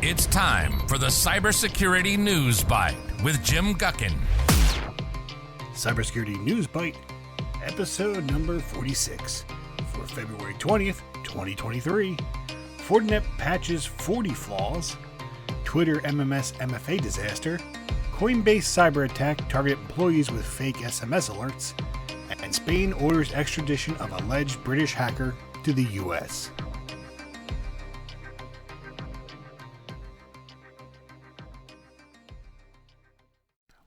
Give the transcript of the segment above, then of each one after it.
It's time for the Cybersecurity News Byte with Jim Guckin. Cybersecurity News Byte, episode number 46 for February 20th, 2023. Fortinet patches 40 flaws. Twitter MMS MFA disaster. Coinbase cyberattack target employees with fake SMS alerts. And Spain orders extradition of alleged British hacker to the US.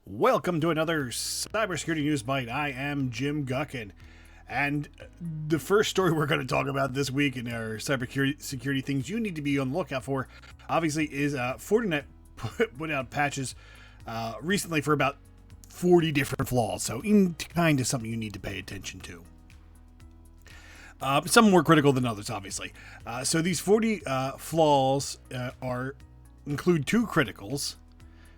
Welcome to another Cybersecurity News Byte. I am Jim Guckin. And the first story we're going to talk about this week in our cybersecurity things you need to be on the lookout for, obviously, is Fortinet put out patches recently for about 40 different flaws. So kind of something you need to pay attention to. Some more critical than others, obviously. So these 40 flaws include 2 criticals,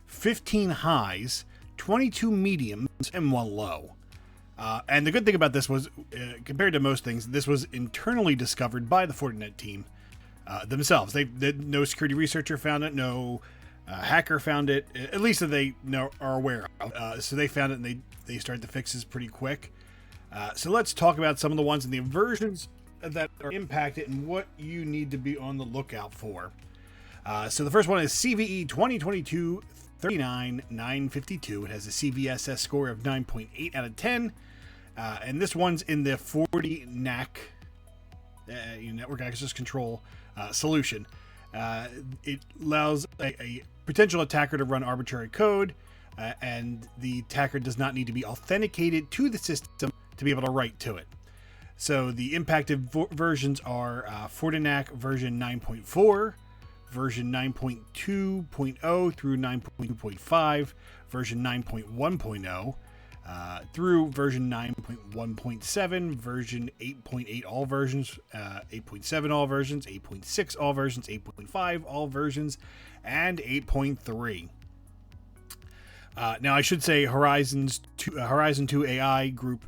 15 highs, 22 mediums, and 1 low. And the good thing about this was, compared to most things, this was internally discovered by the Fortinet team themselves. No security researcher found it, no hacker found it, at least that they are aware of. So they found it and they started the fixes pretty quick. So let's talk about some of the ones in the versions that are impacted and what you need to be on the lookout for. So the first one is CVE 2022-39-952. It has a CVSS score of 9.8 out of 10. And this one's in the Fortinet network access control solution. It allows a potential attacker to run arbitrary code, and the attacker does not need to be authenticated to the system to be able to write to it. So the impacted versions are Fortinet version 9.4, version 9.2.0 through 9.2.5, version 9.1.0 through version 9.1.7, version 8.8 all versions, 8.7 all versions, 8.6 all versions, 8.5 all versions, and 8.3. Now I should say Horizon 2 AI group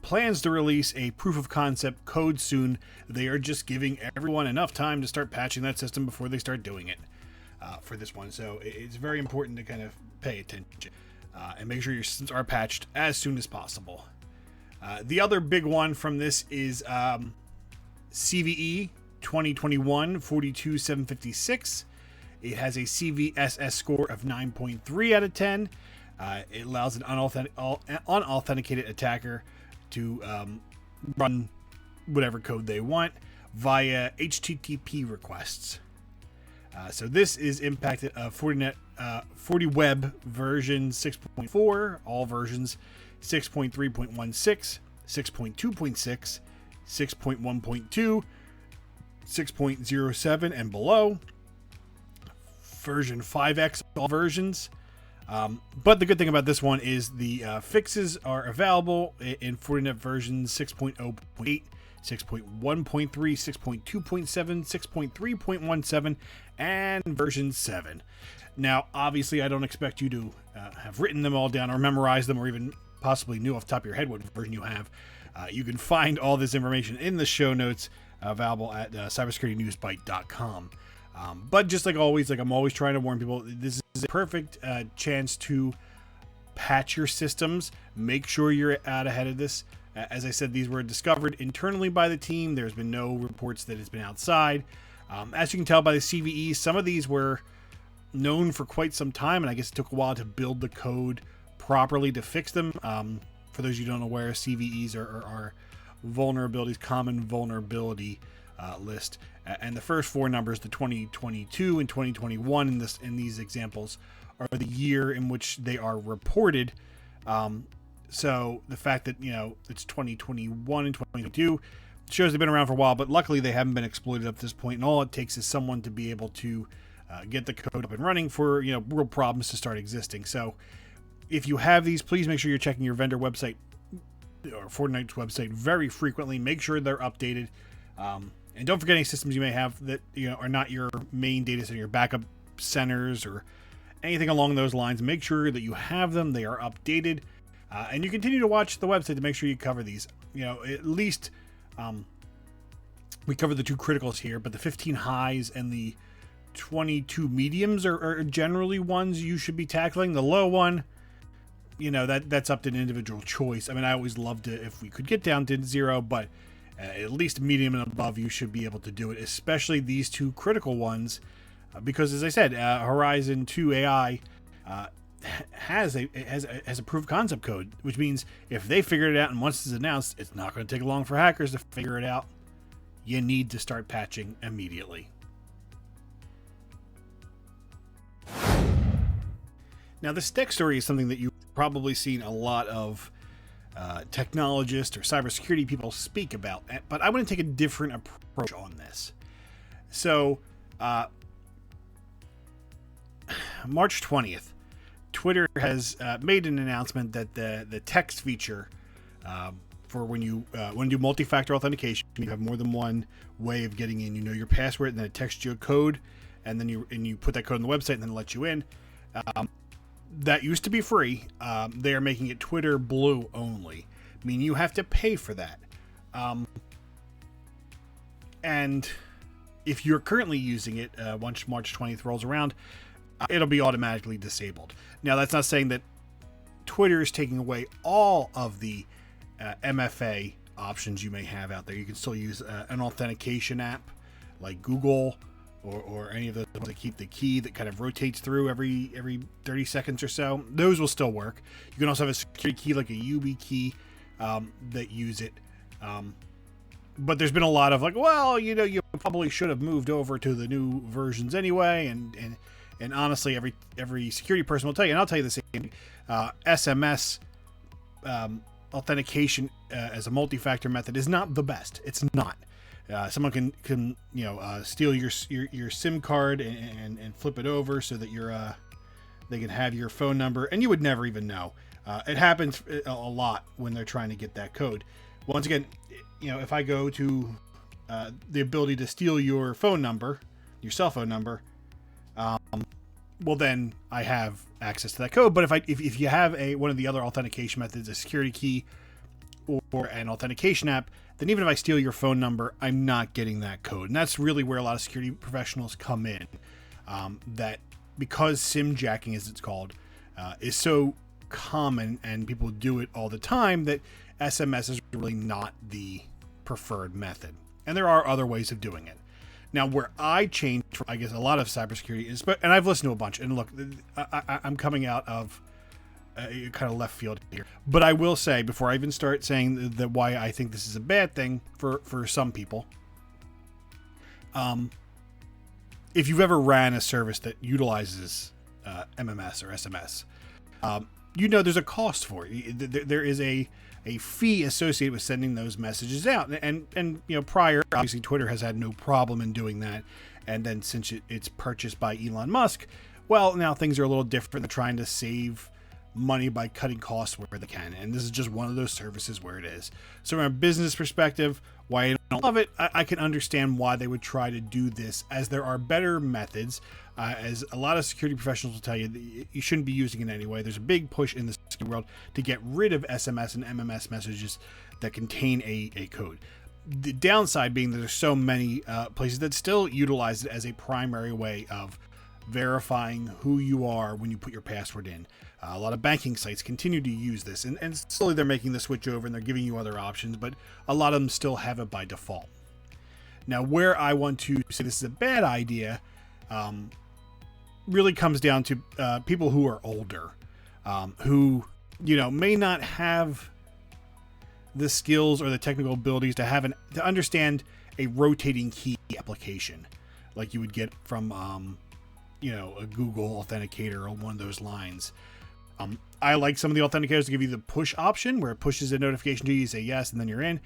plans to release a proof of concept code soon. They are just giving everyone enough time to start patching that system before they start doing it for this one. So it's very important to kind of pay attention and make sure your systems are patched as soon as possible. The other big one from this is CVE 2021-42-756. It has a CVSS score of 9.3 out of 10. It allows an unauthenticated attacker to run whatever code they want via HTTP requests. So this is impacted Fortinet FortiWeb version 6.4, all versions 6.3.16, 6.2.6, 6.1.2, 6.07 and below, version 5x all versions. But the good thing about this one is the fixes are available in Fortinet versions 6.0.8, 6.1.3, 6.2.7, 6.3.17, and version 7. Now, obviously, I don't expect you to have written them all down or memorized them or even possibly knew off the top of your head what version you have. You can find all this information in the show notes available at cybersecuritynewsbyte.com. But just like always, I'm always trying to warn people, this is a perfect chance to patch your systems. Make sure you're out ahead of this. As I said, these were discovered internally by the team. There's been no reports that it's been outside. As you can tell by the CVE, some of these were known for quite some time, and I guess it took a while to build the code properly to fix them. For those of you who don't know where CVEs are vulnerabilities, common vulnerability list. And the first 4 numbers, the 2022 and 2021 in these examples, are the year in which they are reported. So the fact that, it's 2021 and 2022 shows they've been around for a while, but luckily they haven't been exploited up to this point. And all it takes is someone to be able to get the code up and running for, real problems to start existing. So if you have these, please make sure you're checking your vendor website or Fortinet's website very frequently. Make sure they're updated. And don't forget any systems you may have that are not your main data center, your backup centers or anything along those lines. Make sure that you have them. They are updated. And you continue to watch the website to make sure you cover these. At least we covered the 2 criticals here, but the 15 highs and the 22 mediums are generally ones you should be tackling. The low one, that's up to an individual choice. I mean, I always loved it if we could get down to 0, but at least medium and above, you should be able to do it, especially these two critical ones, because as I said, Horizon 2 AI has a proof of concept code, which means if they figure it out and once it's announced, it's not going to take long for hackers to figure it out. You need to start patching immediately. Now, this next story is something that you've probably seen a lot of technologists or cybersecurity people speak about, but I want to take a different approach on this. So, March 20th, Twitter has made an announcement that the text feature for when you do multi-factor authentication, you have more than one way of getting in. You know your password, and then it texts you a code, and then you put that code on the website, and then it lets you in. That used to be free. They are making it Twitter Blue only, meaning you have to pay for that. And if you're currently using it, once March 20th rolls around, it'll be automatically disabled. Now, that's not saying that Twitter is taking away all of the MFA options you may have out there. You can still use an authentication app like Google or any of those that keep the key that kind of rotates through every 30 seconds or so. Those will still work. You can also have a security key like a YubiKey that use it. But there's been a lot of like, well, you probably should have moved over to the new versions anyway. And honestly, every security person will tell you, and I'll tell you the same. SMS authentication as a multi-factor method is not the best. It's not. Someone can steal your SIM card and flip it over so that they can have your phone number, and you would never even know. It happens a lot when they're trying to get that code. Once again, if I go to the ability to steal your phone number, your cell phone number, well, then I have access to that code. But if you have one of the other authentication methods, a security key or an authentication app, then even if I steal your phone number, I'm not getting that code. And that's really where a lot of security professionals come in. That because SIM jacking, as it's called, is so common and people do it all the time, that SMS is really not the preferred method. And there are other ways of doing it. Now, where I changed, I guess, a lot of cybersecurity is, and I've listened to a bunch, and look, I'm coming out of kind of left field here. But I will say, before I even start saying that why I think this is a bad thing for some people, if you've ever ran a service that utilizes MMS or SMS, there's a cost for it. There is a fee associated with sending those messages out. And prior, obviously, Twitter has had no problem in doing that. And then since it's purchased by Elon Musk, well, now things are a little different. They're trying to save money by cutting costs where they can. And this is just one of those services where it is. So from a business perspective, why I don't love it, I can understand why they would try to do this, as there are better methods. As a lot of security professionals will tell you, you shouldn't be using it anyway. There's a big push in the security world to get rid of SMS and MMS messages that contain a code. The downside being that there's so many places that still utilize it as a primary way of verifying who you are when you put your password in. A lot of banking sites continue to use this, and slowly they're making the switch over and they're giving you other options, but a lot of them still have it by default. Now, where I want to say this is a bad idea really comes down to people who are older, who may not have the skills or the technical abilities to understand a rotating key application like you would get from a Google Authenticator or one of those lines. I like some of the authenticators to give you the push option, where it pushes a notification to you, you say yes, and then you're in.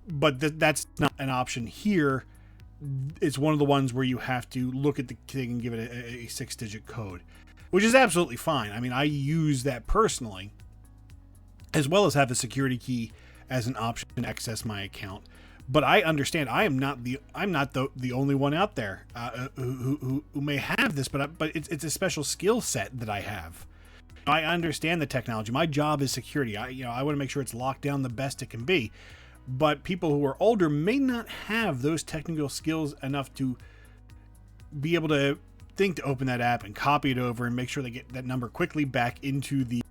But that's not an option here. It's one of the ones where you have to look at the thing and give it a 6-digit code, which is absolutely fine. I mean, I use that personally, as well as have a security key as an option to access my account. But I understand I'm not the only one out there who may have this, but it's a special skill set that I have. I understand the technology. My job is security. I want to make sure it's locked down the best it can be. But people who are older may not have those technical skills enough to be able to think to open that app and copy it over and make sure they get that number quickly back into the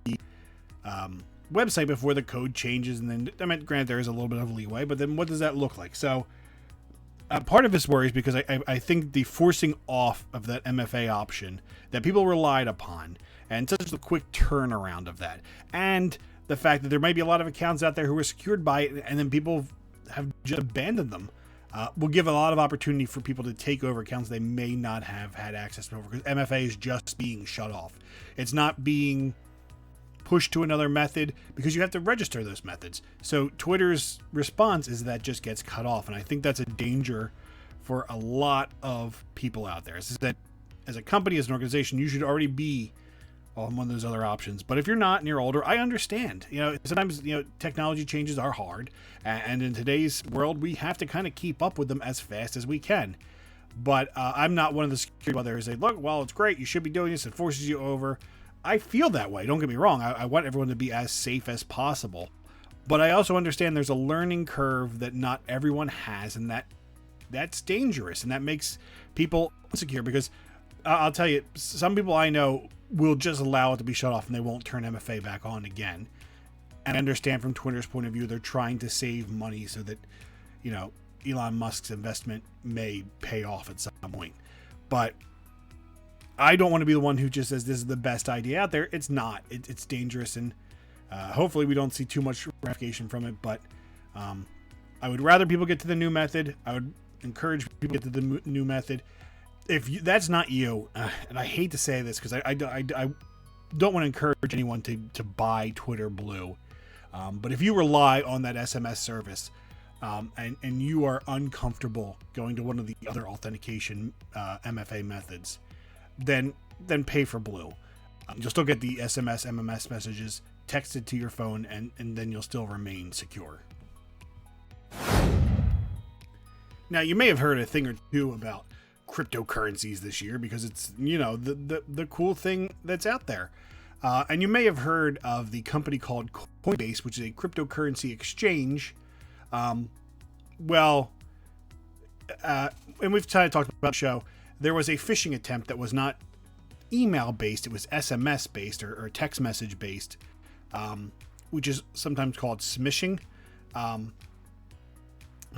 website before the code changes. And then, I mean, granted, there is a little bit of leeway, but then what does that look like? So part of this worries because I think the forcing off of that MFA option that people relied upon and such a quick turnaround of that, and the fact that there might be a lot of accounts out there who are secured by it and then people have just abandoned them, will give a lot of opportunity for people to take over accounts they may not have had access to over, because MFA is just being shut off. It's not being pushed to another method because you have to register those methods. So Twitter's response is that just gets cut off, and I think that's a danger for a lot of people out there. Is that as a company, as an organization, you should already be on one of those other options. But if you're not and you're older, I understand. Sometimes technology changes are hard, and in today's world, we have to kind of keep up with them as fast as we can. But I'm not one of the security others who say, look, well, it's great, you should be doing this, it forces you over. I feel that way. Don't get me wrong. I want everyone to be as safe as possible. But I also understand there's a learning curve that not everyone has, and that's dangerous, and that makes people insecure, because I'll tell you, some people I know will just allow it to be shut off and they won't turn MFA back on again. And I understand from Twitter's point of view, they're trying to save money so that, Elon Musk's investment may pay off at some point. But I don't want to be the one who just says this is the best idea out there. It's not. It's dangerous, and hopefully we don't see too much ramification from it. But I would rather people get to the new method. I would encourage people to get to the new method. If that's not you, and I hate to say this because I don't want to encourage anyone to buy Twitter Blue, but if you rely on that SMS service and you are uncomfortable going to one of the other authentication MFA methods, then pay for Blue. You'll still get the SMS, MMS messages texted to your phone, and then you'll still remain secure. Now, you may have heard a thing or two about cryptocurrencies this year because it's, the cool thing that's out there. And you may have heard of the company called Coinbase, which is a cryptocurrency exchange. And we've kind of talked about the show. There was a phishing attempt that was not email based, it was SMS based or text message based, which is sometimes called smishing.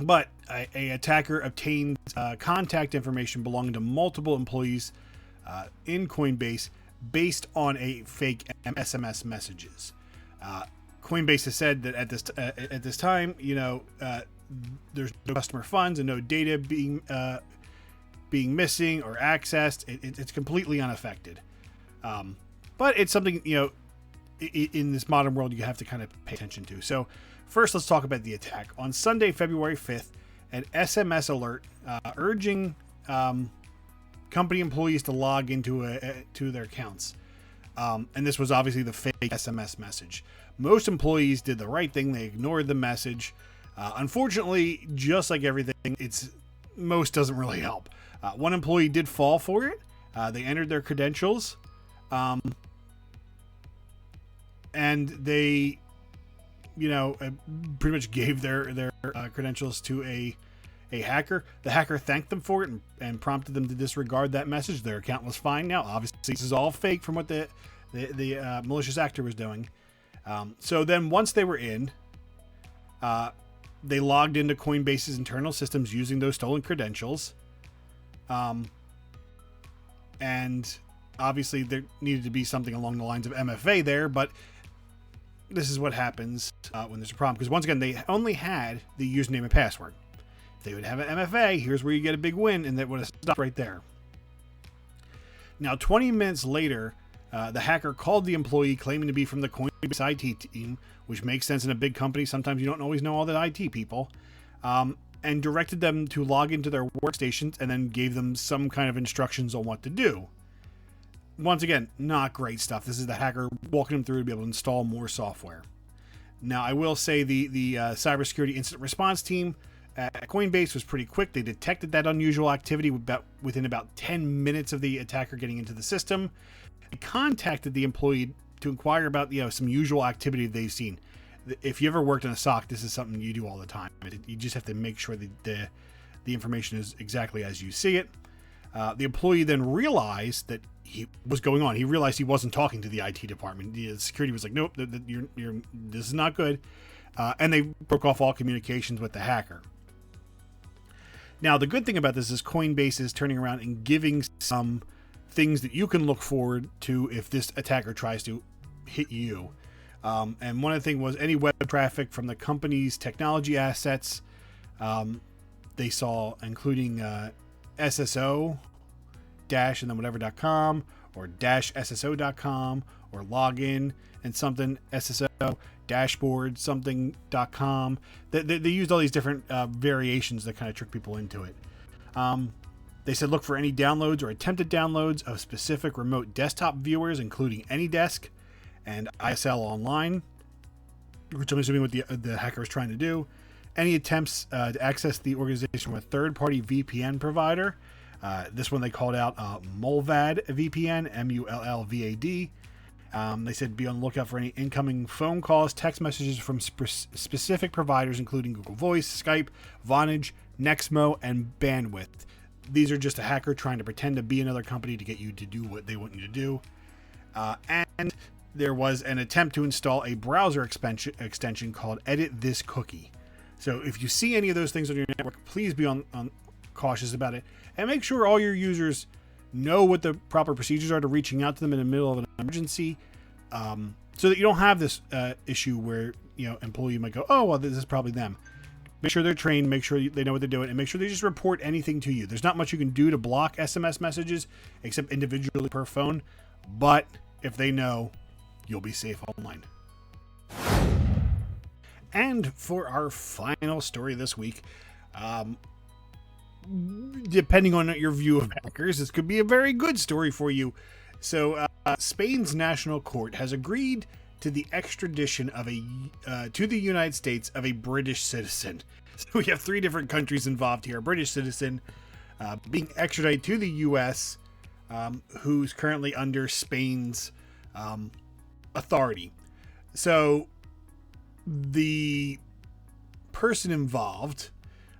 But a attacker obtained contact information belonging to multiple employees in Coinbase based on a fake SMS messages. Coinbase has said that at this time, there's no customer funds and no data being missing or accessed. It's completely unaffected. But it's something, in this modern world you have to kind of pay attention to. So first, let's talk about the attack. On Sunday, February 5th, an SMS alert urging company employees to log into to their accounts. And this was obviously the fake SMS message. Most employees did the right thing. They ignored the message. Unfortunately, just like everything, most doesn't really help. One employee did fall for it. They entered their credentials. And they pretty much gave their credentials to a hacker. The hacker thanked them for it and prompted them to disregard that message. Their account was fine now. Obviously, this is all fake from what the malicious actor was doing. So then once they were in, they logged into Coinbase's internal systems using those stolen credentials. And obviously there needed to be something along the lines of MFA there, but this is what happens when there's a problem. Because once again, they only had the username and password. If they would have an MFA, here's where you get a big win, and that would have stopped right there. Now, 20 minutes later, the hacker called the employee claiming to be from the Coinbase IT team, which makes sense in a big company. Sometimes you don't always know all the IT people, and directed them to log into their workstations and then gave them some kind of instructions on what to do. Once again, not great stuff. This is the hacker walking them through to be able to install more software. Now, I will say the cybersecurity incident response team at Coinbase was pretty quick. They detected that unusual activity within about 10 minutes of the attacker getting into the system. They contacted the employee to inquire about some usual activity they've seen. If you ever worked in a SOC, this is something you do all the time. You just have to make sure that the information is exactly as you see it. The employee then realized that he was going on. He realized he wasn't talking to the IT department. The security was like, nope, this is not good. And they broke off all communications with the hacker. Now, the good thing about this is Coinbase is turning around and giving some things that you can look forward to if this attacker tries to hit you. And one of the things was any web traffic from the company's technology assets. They saw, including SSO dash and then whatever.com or dash SSO.com or login and something SSO dashboard something.com. They used all these different variations that kind of trick people into it. They said look for any downloads or attempted downloads of specific remote desktop viewers, including AnyDesk and ISL Online, which I'm assuming what the hacker was trying to do. Any attempts to access the organization with a third-party VPN provider. This one they called out Mulvad VPN, MULLVAD. They said be on the lookout for any incoming phone calls, text messages from specific providers, including Google Voice, Skype, Vonage, Nexmo, and Bandwidth. These are just a hacker trying to pretend to be another company to get you to do what they want you to do. And there was an attempt to install a browser extension called Edit This Cookie. So if you see any of those things on your network, please be on cautious about it. And make sure all your users know what the proper procedures are to reaching out to them in the middle of an emergency, so that you don't have this issue where, employee might go, oh, well, this is probably them. Make sure they're trained, make sure they know what they're doing, and make sure they just report anything to you. There's not much you can do to block SMS messages, except individually per phone, but if they know, you'll be safe online. And for our final story this week, depending on your view of hackers, this could be a very good story for you. So, Spain's national court has agreed to the extradition of to the United States of a British citizen. So we have 3 different countries involved here. A British citizen being extradited to the U.S., who's currently under Spain's authority. So the person involved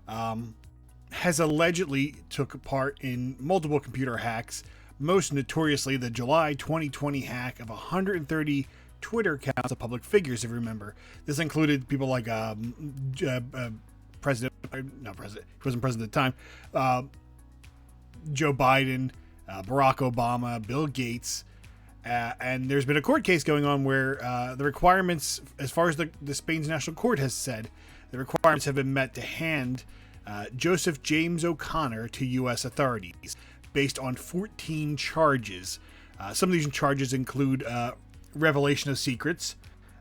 has allegedly took part in multiple computer hacks, most notoriously the July 2020 hack of 130 Twitter accounts of public figures, if you remember. This included people like President, not president, he wasn't president at the time, Joe Biden, Barack Obama, Bill Gates, and there's been a court case going on where the requirements, as far as the Spain's national court has said, the requirements have been met to hand Joseph James O'Connor to U.S. authorities based on 14 charges. Some of these charges include revelation of secrets,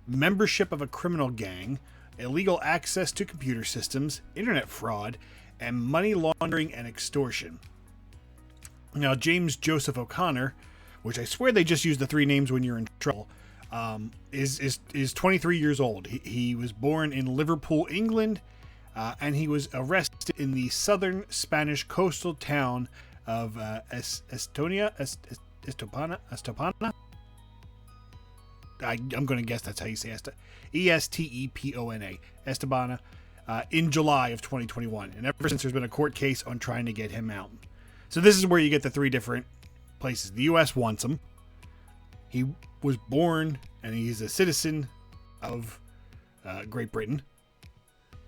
membership of a criminal gang, illegal access to computer systems, internet fraud, and money laundering and extortion. Now, James Joseph O'Connor, which I swear they just use the 3 names when you're in trouble, is 23 years old. He was born in Liverpool, England, and he was arrested in the southern Spanish coastal town of Estopana. I'm going to guess that's how you say Estepona, Estepona, in July of 2021. And ever since, there's been a court case on trying to get him out. So this is where you get the 3 different places. The U.S. wants him. He was born and he's a citizen of Great Britain,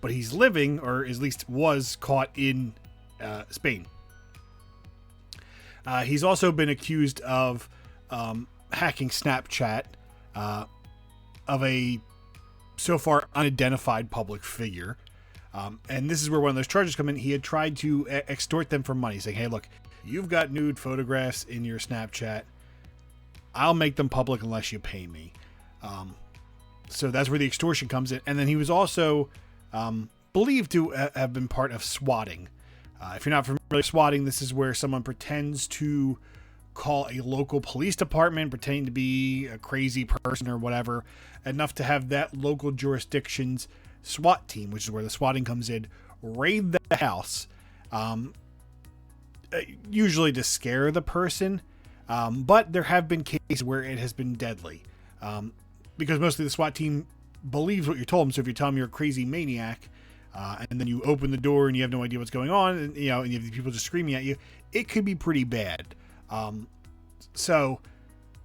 but he's living, or at least was caught in Spain. He's also been accused of hacking Snapchat of a so far unidentified public figure. And this is where one of those charges come in. He had tried to extort them for money, saying, hey, look, you've got nude photographs in your Snapchat. I'll make them public unless you pay me. So that's where the extortion comes in. And then he was also believed to have been part of swatting. If you're not familiar with swatting, this is where someone pretends to call a local police department, pretending to be a crazy person or whatever, enough to have that local jurisdiction's SWAT team, which is where the swatting comes in, raid the house, usually to scare the person, but there have been cases where it has been deadly, because mostly the SWAT team believes what you told them. So if you tell them you're a crazy maniac, and then you open the door and you have no idea what's going on, and you have people just screaming at you, it could be pretty bad. So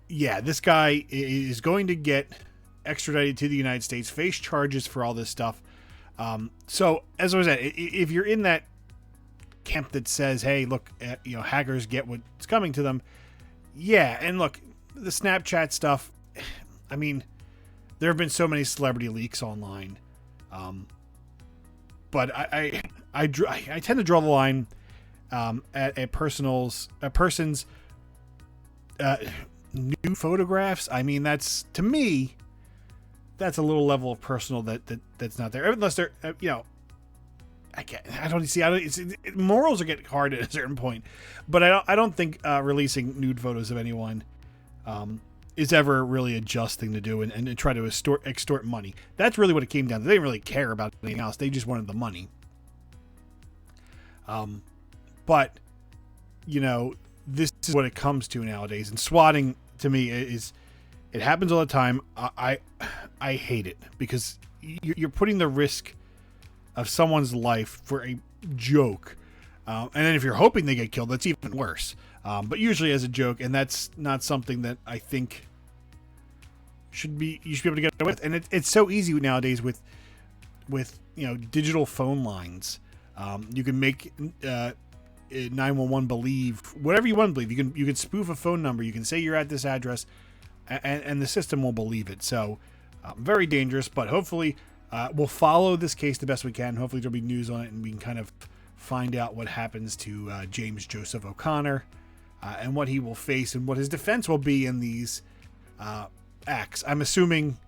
yeah, this guy is going to get extradited to the United States, face charges for all this stuff. So as I said, if you're in that camp that says, hey, look, hackers get what's coming to them. Yeah. And look, the Snapchat stuff, I mean, there have been so many celebrity leaks online. But I tend to draw the line at a person's new photographs. I mean, that's, to me, that's a little level of personal that's not there, unless they're morals are getting hard at a certain point. But I don't think releasing nude photos of anyone is ever really a just thing to do, and to try to extort money. That's really what it came down to. They didn't really care about anything else. They just wanted the money. But this is what it comes to nowadays. And swatting, to me, it happens all the time. I hate it, because you're putting the risk of someone's life for a joke. And then if you're hoping they get killed, that's even worse. But usually as a joke, and that's not something that I think you should be able to get away with. And it's so easy nowadays with digital phone lines. You can make 911 believe whatever you want to believe. You can spoof a phone number. You can say you're at this address, and the system will believe it. So very dangerous. But hopefully we'll follow this case the best we can. Hopefully there'll be news on it, and we can kind of find out what happens to James Joseph O'Connor, and what he will face and what his defense will be in these acts. I'm assuming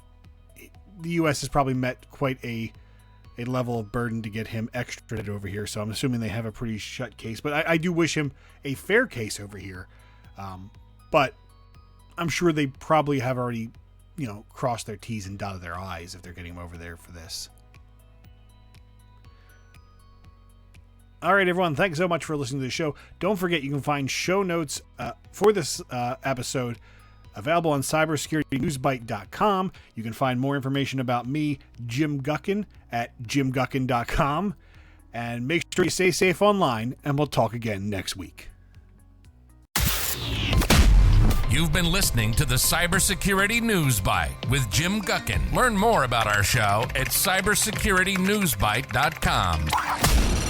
the U.S. has probably met quite a level of burden to get him extradited over here, so I'm assuming they have a pretty shut case. But I do wish him a fair case over here. But I'm sure they probably have already, crossed their T's and dotted their I's if they're getting him over there for this. All right, everyone. Thanks so much for listening to the show. Don't forget, you can find show notes for this episode available on cybersecurity.newsbyte.com. You can find more information about me, Jim Guckin, at jimguckin.com. And make sure you stay safe online, and we'll talk again next week. You've been listening to the Cybersecurity News Byte with Jim Guckin. Learn more about our show at cybersecurity.newsbyte.com.